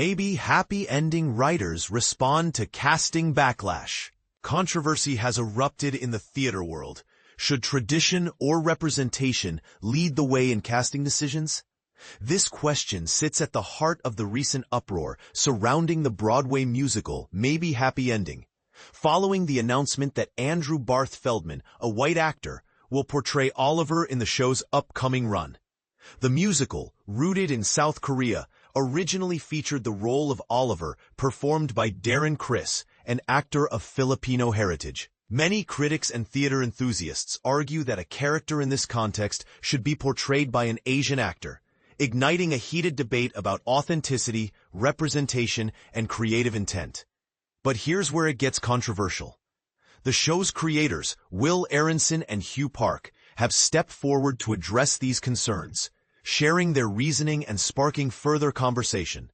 Maybe happy ending writers respond to casting backlash. Controversy has erupted in the theater world. Should tradition or representation lead the way in casting decisions? This question sits at the heart of the recent uproar surrounding the Broadway musical Maybe Happy Ending, following the announcement that Andrew Barth Feldman, a white actor, will portray Oliver in the show's upcoming run. The musical, rooted in South Korea, originally featured the role of Oliver performed by Darren Criss, an actor of Filipino heritage. Many critics and theater enthusiasts argue that a character in this context should be portrayed by an Asian actor, igniting a heated debate about authenticity, representation, and creative intent. But here's where it gets controversial. The show's creators, Aronson and Hue Park, have stepped forward to address these concerns, sharing their reasoning and sparking further conversation.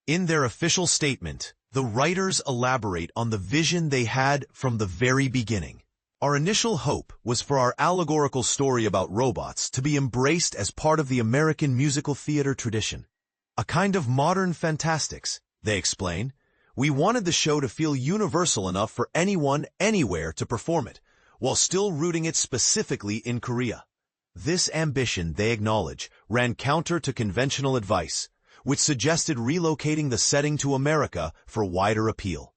In their official statement, the writers elaborate on the vision they had from the very beginning. Our initial hope was for our allegorical story about robots to be embraced as part of the American musical theater tradition. A kind of modern fantastics, they explain. We wanted the show to feel universal enough for anyone, anywhere to perform it, while still rooting it specifically in Korea. This ambition, they acknowledge, ran counter to conventional advice, which suggested relocating the setting to America for wider appeal.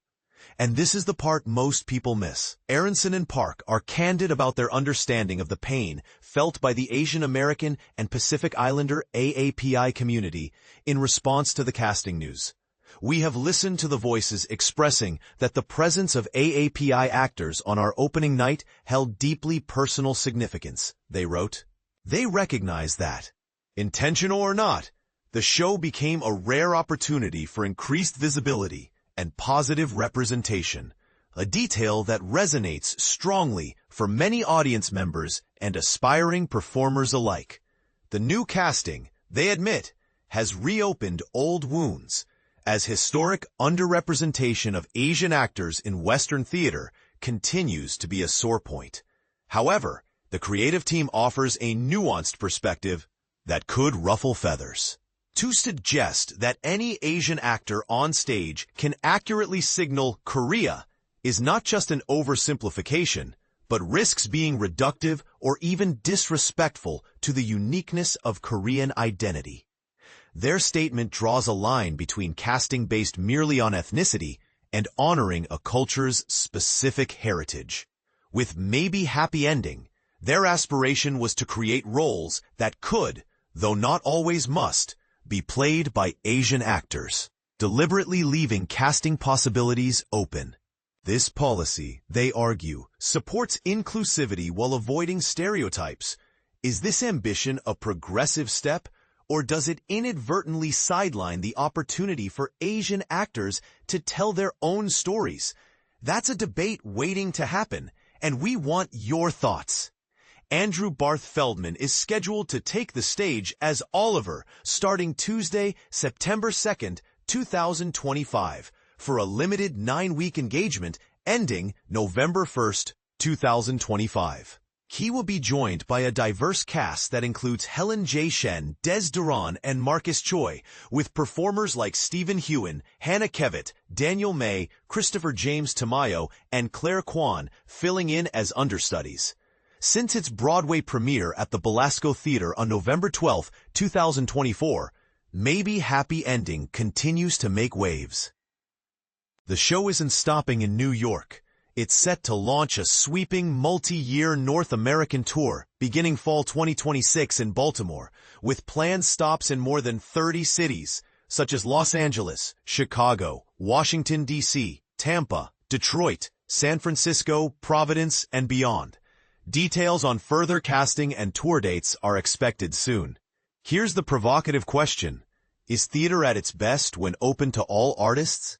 And this is the part most people miss. Aronson and Park are candid about their understanding of the pain felt by the Asian American and Pacific Islander AAPI community in response to the casting news. We have listened to the voices expressing that the presence of AAPI actors on our opening night held deeply personal significance, they wrote. They recognize that, intentional or not, the show became a rare opportunity for increased visibility and positive representation, a detail that resonates strongly for many audience members and aspiring performers alike. The new casting, they admit, has reopened old wounds, as historic underrepresentation of Asian actors in Western theater continues to be a sore point. However, the creative team offers a nuanced perspective that could ruffle feathers. To suggest that any Asian actor on stage can accurately signal Korea is not just an oversimplification, but risks being reductive or even disrespectful to the uniqueness of Korean identity. Their statement draws a line between casting based merely on ethnicity and honoring a culture's specific heritage. With Maybe Happy Ending, their aspiration was to create roles that could, though not always must, be played by Asian actors, deliberately leaving casting possibilities open. This policy, they argue, supports inclusivity while avoiding stereotypes. Is this ambition a progressive step, or does it inadvertently sideline the opportunity for Asian actors to tell their own stories? That's a debate waiting to happen, and we want your thoughts. Andrew Barth Feldman is scheduled to take the stage as Oliver starting Tuesday, September 2nd, 2025, for a limited 9-week engagement ending November 1st, 2025. He will be joined by a diverse cast that includes Helen J Shen, Dez Duron, and Marcus Choi, with performers like Stephen Huynh, Hannah Kevitt, Daniel May, Christopher James Tamayo, and Claire Kwon filling in as understudies. Since its Broadway premiere at the Belasco Theatre on November 12, 2024, Maybe Happy Ending continues to make waves. The show isn't stopping in New York. It's set to launch a sweeping multi-year North American tour beginning fall 2026 in Baltimore, with planned stops in more than 30 cities, such as Los Angeles, Chicago, Washington, D.C., Tampa, Detroit, San Francisco, Providence, and beyond. Details on further casting and tour dates are expected soon. Here's the provocative question. Is theater at its best when open to all artists?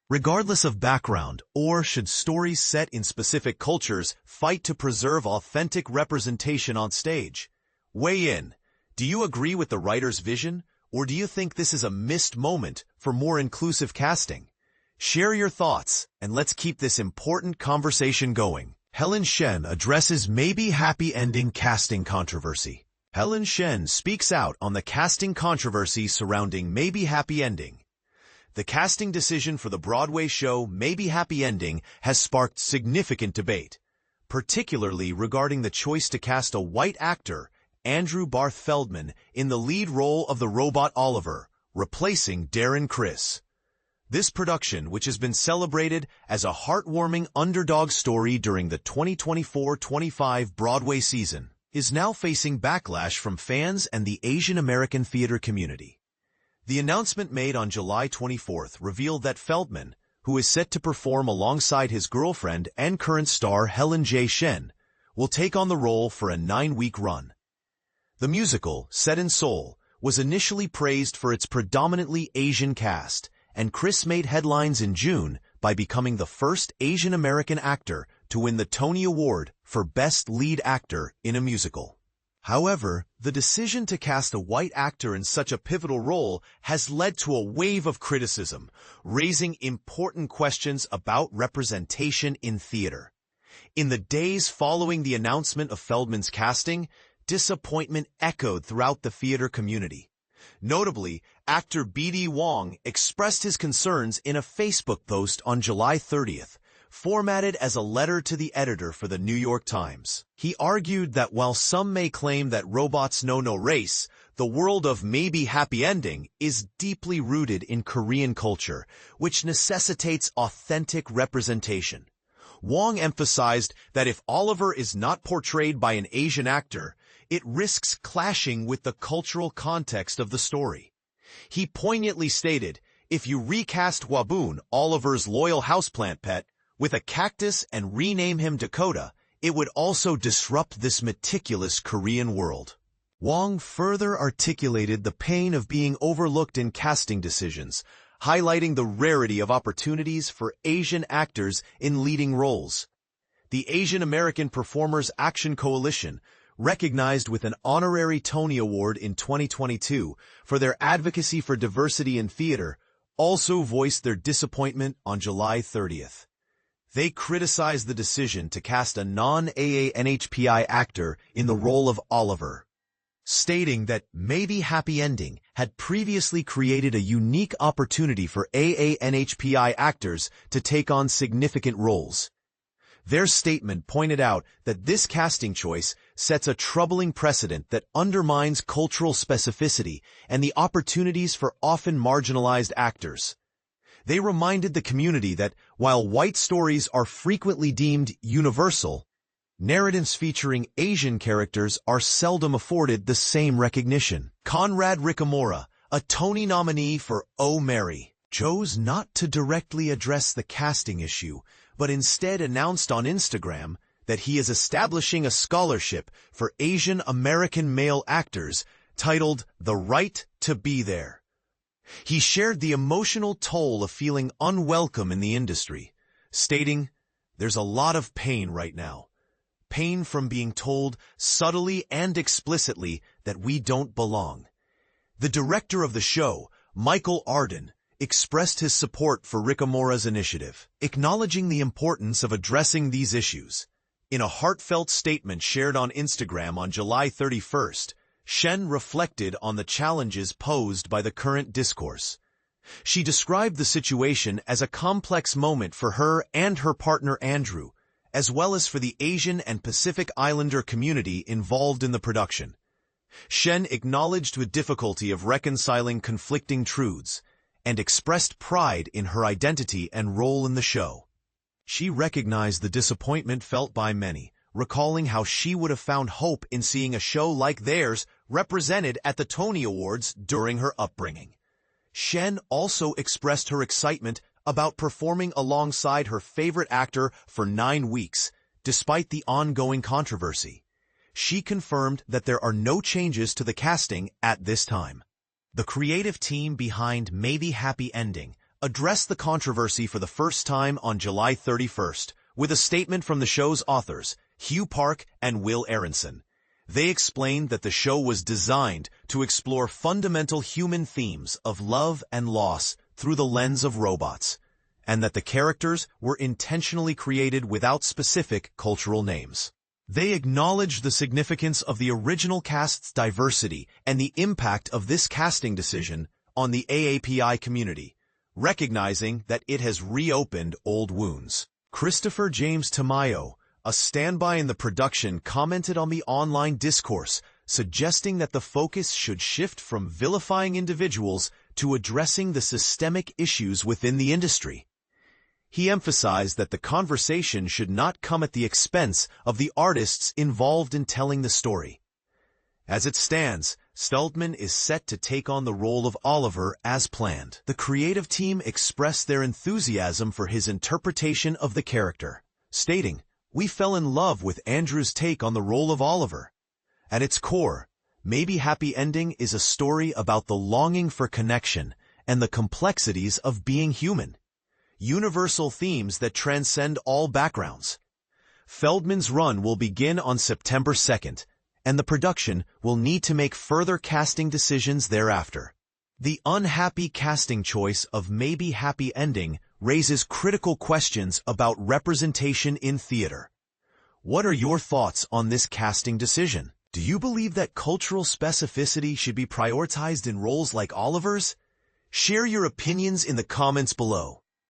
Regardless of background, or should stories set in specific cultures fight to preserve authentic representation on stage? Weigh in. Do you agree with the writer's vision, or do you think this is a missed moment for more inclusive casting? Share your thoughts, and let's keep this important conversation going. Helen Shen addresses Maybe Happy Ending casting controversy. Helen Shen speaks out on the casting controversy surrounding Maybe Happy Ending. The casting decision for the Broadway show Maybe Happy Ending has sparked significant debate, particularly regarding the choice to cast a white actor, Andrew Barth Feldman, in the lead role of the robot Oliver, replacing Darren Criss. This production, which has been celebrated as a heartwarming underdog story during the 2024-25 Broadway season, is now facing backlash from fans and the Asian American theater community. The announcement made on July 24th revealed that Feldman, who is set to perform alongside his girlfriend and current star Helen J Shen, will take on the role for a 9-week run. The musical, set in Seoul, was initially praised for its predominantly Asian cast, and Criss made headlines in June by becoming the first Asian American actor to win the Tony Award for Best Lead Actor in a Musical. However, the decision to cast a white actor in such a pivotal role has led to a wave of criticism, raising important questions about representation in theater. In the days following the announcement of Feldman's casting, disappointment echoed throughout the theater community. Notably, actor B.D. Wong expressed his concerns in a Facebook post on July 30th, formatted as a letter to the editor for the New York Times. He argued that while some may claim that robots know no race, the world of Maybe Happy Ending is deeply rooted in Korean culture, which necessitates authentic representation. Wong emphasized that if Oliver is not portrayed by an Asian actor, it risks clashing with the cultural context of the story. He poignantly stated, "If you recast Waboon, Oliver's loyal houseplant pet, with a cactus and rename him Dakota, it would also disrupt this meticulous Korean world." Wong further articulated the pain of being overlooked in casting decisions, highlighting the rarity of opportunities for Asian actors in leading roles. The Asian American Performers Action Coalition, recognized with an honorary Tony Award in 2022 for their advocacy for diversity in theater, also voiced their disappointment on July 30th. They criticized the decision to cast a non-AANHPI actor in the role of Oliver, stating that Maybe Happy Ending had previously created a unique opportunity for AANHPI actors to take on significant roles. Their statement pointed out that this casting choice sets a troubling precedent that undermines cultural specificity and the opportunities for often marginalized actors. They reminded the community that while white stories are frequently deemed universal, narratives featuring Asian characters are seldom afforded the same recognition. Conrad Ricamora, a Tony nominee for Oh Mary, chose not to directly address the casting issue, but instead announced on Instagram that he is establishing a scholarship for Asian American male actors titled The Right to Be There. He shared the emotional toll of feeling unwelcome in the industry, stating, "There's a lot of pain right now. Pain from being told subtly and explicitly that we don't belong." The director of the show, Michael Arden, expressed his support for Ricamora's initiative, acknowledging the importance of addressing these issues. In a heartfelt statement shared on Instagram on July 31st, Shen reflected on the challenges posed by the current discourse. She described the situation as a complex moment for her and her partner Andrew, as well as for the Asian and Pacific Islander community involved in the production. Shen acknowledged the difficulty of reconciling conflicting truths and expressed pride in her identity and role in the show. She recognized the disappointment felt by many, recalling how she would have found hope in seeing a show like theirs represented at the Tony Awards during her upbringing. Shen also expressed her excitement about performing alongside her favorite actor for 9 weeks, despite the ongoing controversy. She confirmed that there are no changes to the casting at this time. The creative team behind Maybe Happy Ending addressed the controversy for the first time on July 31st with a statement from the show's authors, Hue Park and Will Aronson. They explained that the show was designed to explore fundamental human themes of love and loss through the lens of robots, and that the characters were intentionally created without specific cultural names. They acknowledged the significance of the original cast's diversity and the impact of this casting decision on the AAPI community, recognizing that it has reopened old wounds. Christopher James Tamayo, a standby in the production, commented on the online discourse, suggesting that the focus should shift from vilifying individuals to addressing the systemic issues within the industry. He emphasized that the conversation should not come at the expense of the artists involved in telling the story. As it stands, Feldman is set to take on the role of Oliver as planned. The creative team expressed their enthusiasm for his interpretation of the character, stating, "We fell in love with Andrew's take on the role of Oliver. At its core, Maybe Happy Ending is a story about the longing for connection and the complexities of being human, universal themes that transcend all backgrounds." Feldman's run will begin on September 2nd, and the production will need to make further casting decisions thereafter. The unhappy casting choice of Maybe Happy Ending raises critical questions about representation in theater. What are your thoughts on this casting decision? Do you believe that cultural specificity should be prioritized in roles like Oliver's? Share your opinions in the comments below.